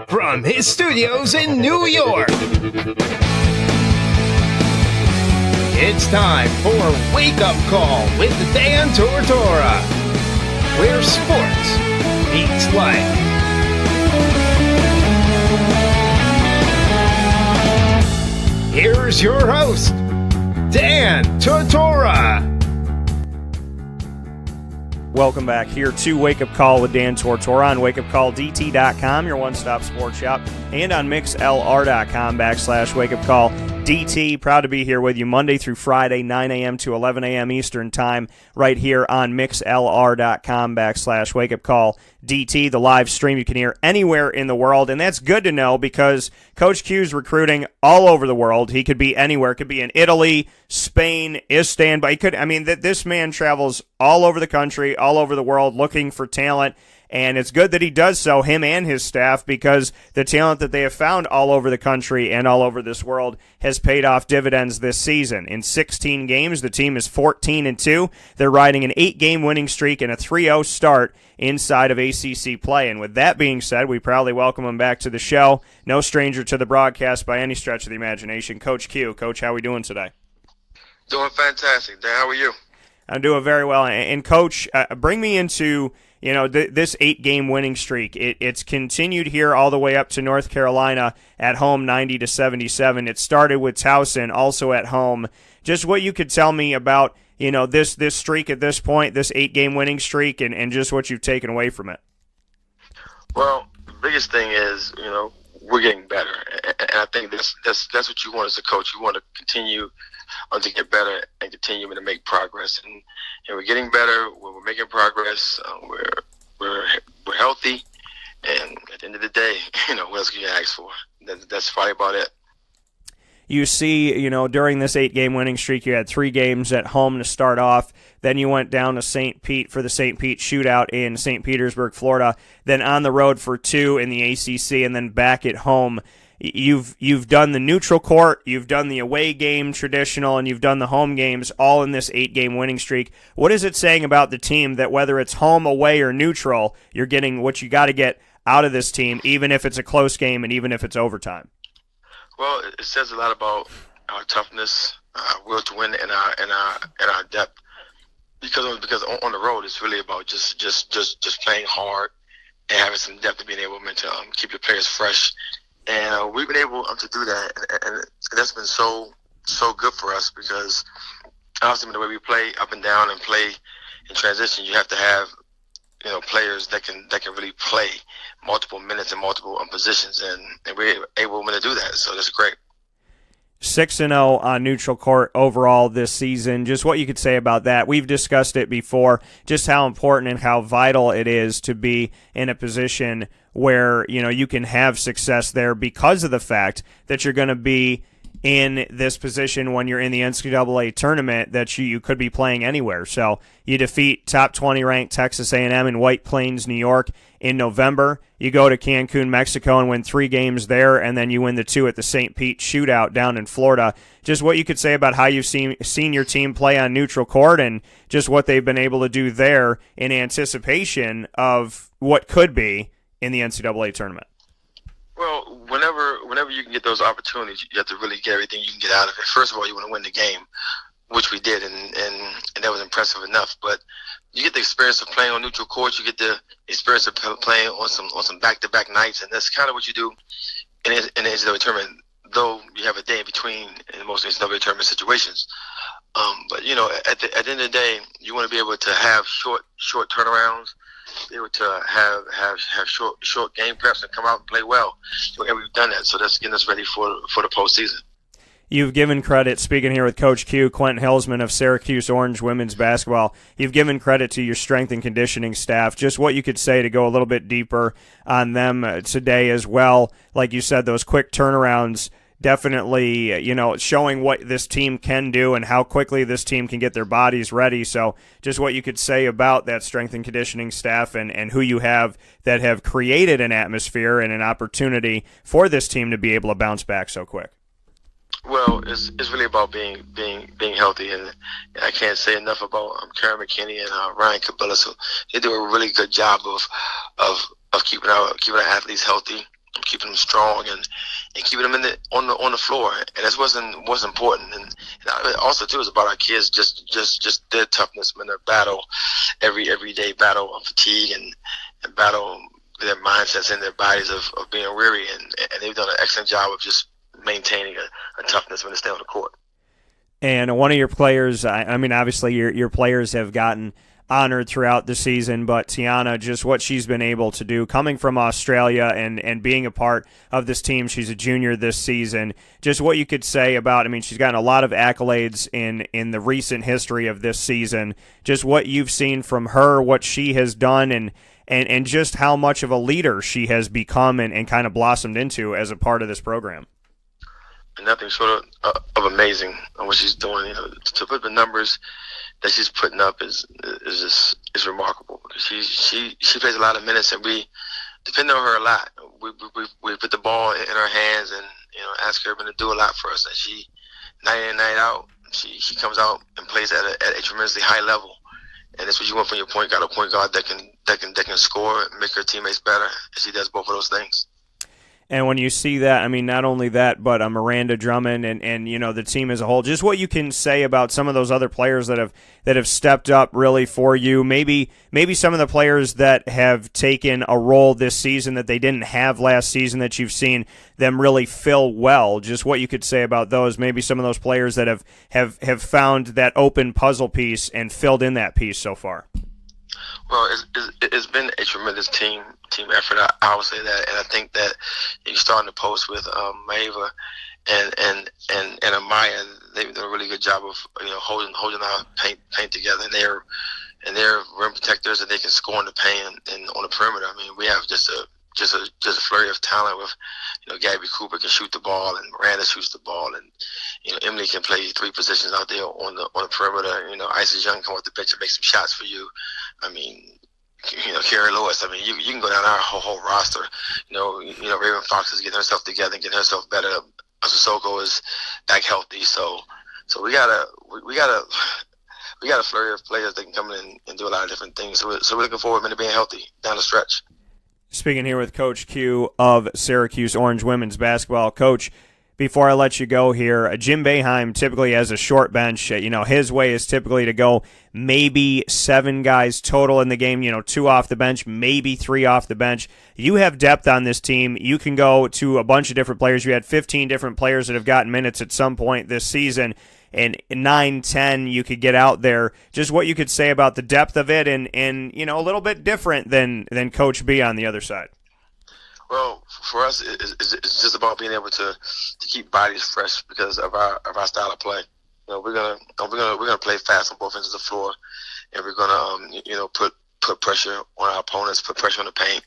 from his studios in New York, it's time for Wake Up Call with Dan Tortora, where sports meets life. Here's your host, Dan Tortora. Welcome back here to Wake Up Call with Dan Tortora on wakeupcalldt.com, your one-stop sports shop, and on mixlr.com/wakeupcalldt. Proud to be here with you Monday through Friday, 9 a.m. to 11 a.m. Eastern Time, right here on mixlr.com/wakeupcalldt, the live stream you can hear anywhere in the world. And that's good to know because Coach Q's recruiting all over the world. He could be anywhere. Could be in Italy, Spain, Istanbul. This man travels all over the country, all over the world, looking for talent. And it's good that he does so, him and his staff, because the talent that they have found all over the country and all over this world has paid off dividends this season. In 16 games, the team is 14-2. They're riding an 8-game winning streak and a 3-0 start inside of ACC play. And with that being said, we proudly welcome him back to the show. No stranger to the broadcast by any stretch of the imagination, Coach Q. Coach, how are we doing today? Doing fantastic. Dan, how are you? I'm doing very well. And Coach, bring me into this 8-game winning streak. It's continued here all the way up to North Carolina at home, 90-77. It started with Towson also at home. Just what you could tell me about this streak at this point, this 8-game winning streak, and just what you've taken away from it. Well, the biggest thing is we're getting better, and I think that's what you want as a coach. You want to continue to get better and continue to make progress, and we're getting better. We're making progress. We're healthy, and at the end of the day, what else can you ask for? That's probably about it. You see, during this 8-game winning streak, you had 3 games at home to start off. Then you went down to St. Pete for the St. Pete shootout in St. Petersburg, Florida. Then on the road for 2 in the ACC, and then back at home. You've done the neutral court, you've done the away game traditional, and you've done the home games all in this 8-game winning streak. What is it saying about the team that whether it's home, away, or neutral, you're getting what you got to get out of this team, even if it's a close game and even if it's overtime? Well, it says a lot about our toughness, our will to win, and our depth. Because on the road, it's really about just playing hard and having some depth and being able to keep your players fresh. And we've been able to do that, and that's been so good for us because obviously the way we play up and down and play in transition, you have to have players that can really play multiple minutes and multiple positions, and we're able to do that. So that's great. 6-0 on neutral court overall this season. Just what you could say about that. We've discussed it before, just how important and how vital it is to be in a position where you can have success there because of the fact that you're going to be in this position when you're in the NCAA tournament that you could be playing anywhere. So you defeat top 20 ranked Texas A&M in White Plains, New York in November. You go to Cancun, Mexico and win 3 games there, and then you win the 2 at the St. Pete shootout down in Florida. Just what you could say about how you've seen your team play on neutral court and just what they've been able to do there in anticipation of what could be in the NCAA tournament. Well, whenever you can get those opportunities, you have to really get everything you can get out of it. First of all, you want to win the game, which we did, and that was impressive enough. But you get the experience of playing on neutral courts. You get the experience of playing on some back-to-back nights, and that's kind of what you do in the NCAA tournament, though you have a day in between in most NCAA tournament situations. But, at the end of the day, you want to be able to have short turnarounds, be able to have short game preps and come out and play well. And we've done that, so that's getting us ready for the postseason. You've given credit, speaking here with Coach Q, Quentin Hillsman of Syracuse Orange women's basketball, you've given credit to your strength and conditioning staff. Just what you could say to go a little bit deeper on them today as well. Like you said, those quick turnarounds, definitely, showing what this team can do and how quickly this team can get their bodies ready. So just what you could say about that strength and conditioning staff and who you have that have created an atmosphere and an opportunity for this team to be able to bounce back so quick. Well, it's really about being healthy, and I can't say enough about Karen McKinney and Ryan Cabela. So they do a really good job of keeping our athletes healthy. keeping them strong, and keeping them on the floor. And that's what's important. And also too is about our kids, just their toughness, man, their battle, everyday battle of fatigue and battle their mindsets and their bodies of being weary, and they've done an excellent job of just maintaining a toughness when they stay on the court. And one of your players, I mean, obviously your players have gotten honored throughout the season, but Tiana, just what she's been able to do coming from Australia and being a part of this team. She's a junior this season. Just what you could say about, I mean, she's gotten a lot of accolades in the recent history of this season. Just what you've seen from her, what she has done, and just how much of a leader she has become and kind of blossomed into as a part of this program. Nothing short of amazing on what she's doing. You know, to put the numbers that she's putting up is remarkable. She plays a lot of minutes, and we depend on her a lot. We put the ball in her hands, and ask her to do a lot for us. And she, night in and night out, she comes out and plays at a tremendously high level. And that's what you want from your point guard, a point guard that can score, make her teammates better. And she does both of those things. And when you see that, I mean, not only that, but Miranda Drummond and the team as a whole, just what you can say about some of those other players that have stepped up really for you. Maybe some of the players that have taken a role this season that they didn't have last season that you've seen them really fill well. Just what you could say about those. Maybe some of those players that have found that open puzzle piece and filled in that piece so far. Well, it's been a tremendous team effort. I would say that, and I think that you start in the post with Maeva and Amaya. They've done a really good job of holding our paint together, and they're rim protectors, and they can score in the paint and on the perimeter. I mean, we have just a flurry of talent with Gabby Cooper can shoot the ball, and Miranda shoots the ball, and Emily can play three positions out there on the perimeter. Isis Young come off the bench and make some shots for you. I mean, Carrie Lewis. I mean, you can go down our whole roster. Raven Fox is getting herself together and getting herself better. Sissoko is back healthy, so we got a flurry of players that can come in and do a lot of different things. So we're looking forward to being healthy down the stretch. Speaking here with Coach Q of Syracuse Orange women's basketball. Coach, before I let you go here, Jim Boeheim typically has a short bench. His way is typically to go maybe 7 guys total in the game, 2 off the bench, maybe 3 off the bench. You have depth on this team. You can go to a bunch of different players. You had 15 different players that have gotten minutes at some point this season. And 9, 10, you could get out there. Just what you could say about the depth of it and a little bit different than Coach B on the other side. Well, for us, it's just about being able to keep bodies fresh because of our style of play. We're gonna play fast on both ends of the floor, and we're gonna put pressure on our opponents, put pressure on the paint,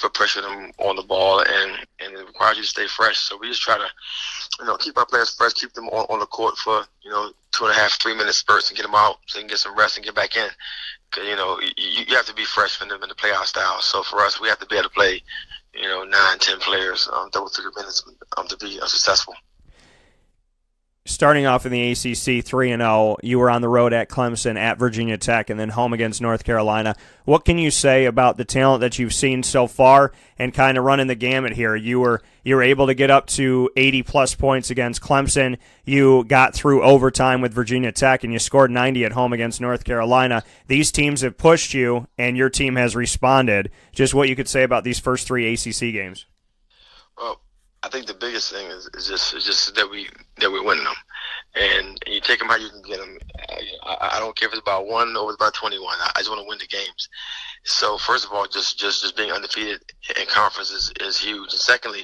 put pressure on them on the ball, and it requires you to stay fresh. So we just try to keep our players fresh, keep them on the court for 2.5, 3 minute spurts and get them out so they can get some rest and get back in. Cause you have to be fresh for them to play our style. So for us, we have to be able to play 9, 10 players, double-digit minutes to be successful. Starting off in the ACC 3-0, you were on the road at Clemson, at Virginia Tech, and then home against North Carolina. What can you say about the talent that you've seen so far and kind of running the gamut here? You were able to get up to 80-plus points against Clemson. You got through overtime with Virginia Tech, and you scored 90 at home against North Carolina. These teams have pushed you, and your team has responded. Just what you could say about these first 3 ACC games. Well, I think the biggest thing is just that we're winning them, and you take them how you can get them. I don't care if it's about 1 or it's about 21. I just want to win the games. So first of all, just being undefeated in conference is huge, and secondly,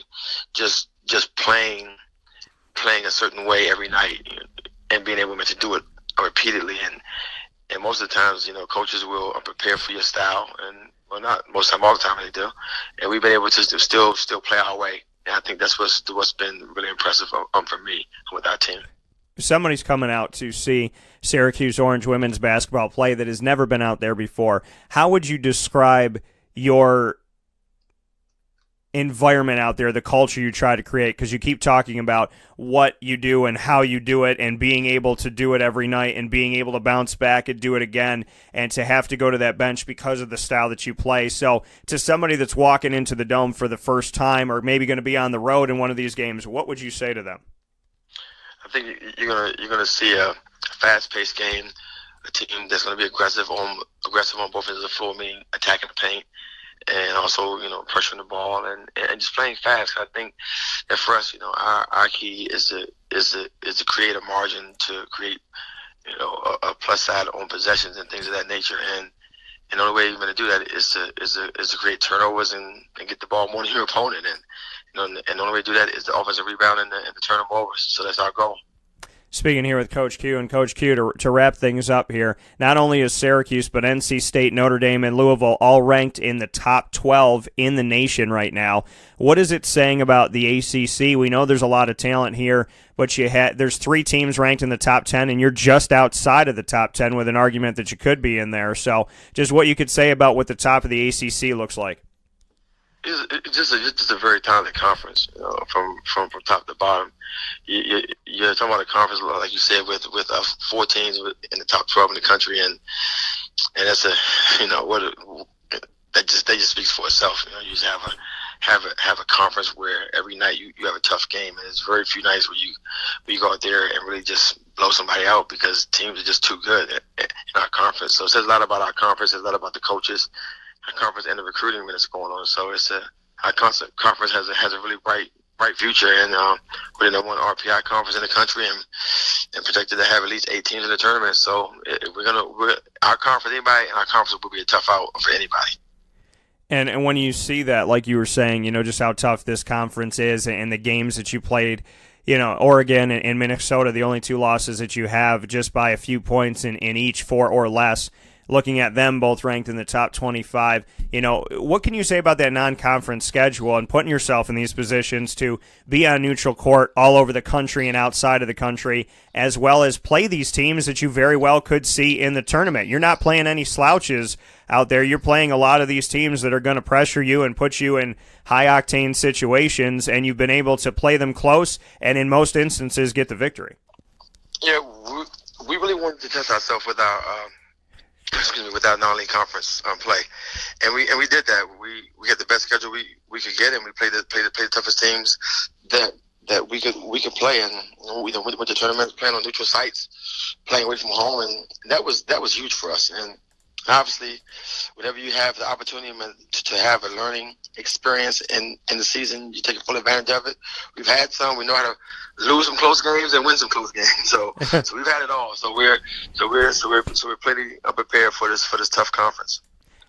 just playing a certain way every night and being able to do it repeatedly. And most of the times, coaches will prepare for your style, and well, not most of the time, all the time they do, and we've been able to still play our way. And I think that's what's been really impressive for me with our team. Somebody's coming out to see Syracuse Orange women's basketball play that has never been out there before. How would you describe your environment out there, the culture you try to create, because you keep talking about what you do and how you do it and being able to do it every night and being able to bounce back and do it again and to have to go to that bench because of the style that you play. So to somebody that's walking into the Dome for the first time or maybe going to be on the road in one of these games, what would you say to them? I think you're gonna see a fast-paced game, a team that's going to be aggressive on both ends of the floor, meaning attacking the paint, and also, pressuring the ball and just playing fast. I think that for us, our key is to create a margin to create, a plus side on possessions and things of that nature. And the only way you're going to do that is to create turnovers and get the ball more than your opponent. And the only way to do that is the offensive rebound and the turn them over. So that's our goal. Speaking here with Coach Q, and Coach Q, to wrap things up here, not only is Syracuse, but NC State, Notre Dame, and Louisville all ranked in the top 12 in the nation right now. What is it saying about the ACC? We know there's a lot of talent here, but there's 3 teams ranked in the top 10, and you're just outside of the top 10 with an argument that you could be in there. So just what you could say about what the top of the ACC looks like. It's just a very talented conference, from top to bottom. You're talking about a conference, like you said, with 4 teams in the top 12 in the country, and that's that just speaks for itself. You just have a conference where every night you have a tough game, and there's very few nights where you go out there and really just blow somebody out because teams are just too good in our conference. So it says a lot about our conference. It says a lot about the coaches. Our conference and the recruiting that's going on. So our conference has a really bright future, and we're the #1 RPI conference in the country, and projected to have at least 8 teams in the tournament. So our conference, anybody in our conference will be a tough out for anybody. And when you see that, like you were saying, just how tough this conference is, and the games that you played, Oregon and Minnesota, the only 2 losses that you have, just by a few points in each, 4 or less. Looking at them both ranked in the top 25, what can you say about that non-conference schedule and putting yourself in these positions to be on neutral court all over the country and outside of the country, as well as play these teams that you very well could see in the tournament? You're not playing any slouches out there. You're playing a lot of these teams that are going to pressure you and put you in high-octane situations, and you've been able to play them close and in most instances get the victory. Yeah, we really wanted to test ourselves with our with our non-league conference play, and we did that. We had the best schedule we could get, and we played the toughest teams that we could play. And we went to tournaments, playing on neutral sites, playing away from home, and that was huge for us. And obviously, whenever you have the opportunity to have a learning experience in the season, you take full advantage of it. We've had some. We know how to lose some close games and win some close games. So we've had it all. So we're plenty prepared for this tough conference.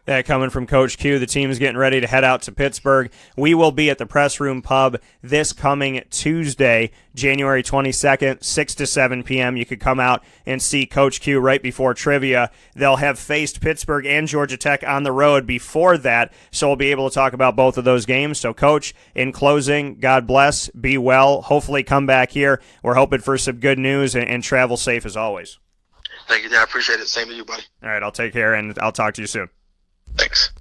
That coming from Coach Q. The team's getting ready to head out to Pittsburgh. We will be at the PressRoom Pub this coming Tuesday, January 22nd, 6 to 7 p.m. You could come out and see Coach Q right before trivia. They'll have faced Pittsburgh and Georgia Tech on the road before that, so we'll be able to talk about both of those games. So, Coach, in closing, God bless, be well, hopefully come back here. We're hoping for some good news and travel safe as always. Thank you, Dan. I appreciate it. Same to you, buddy. All right, I'll take care, and I'll talk to you soon. Thanks.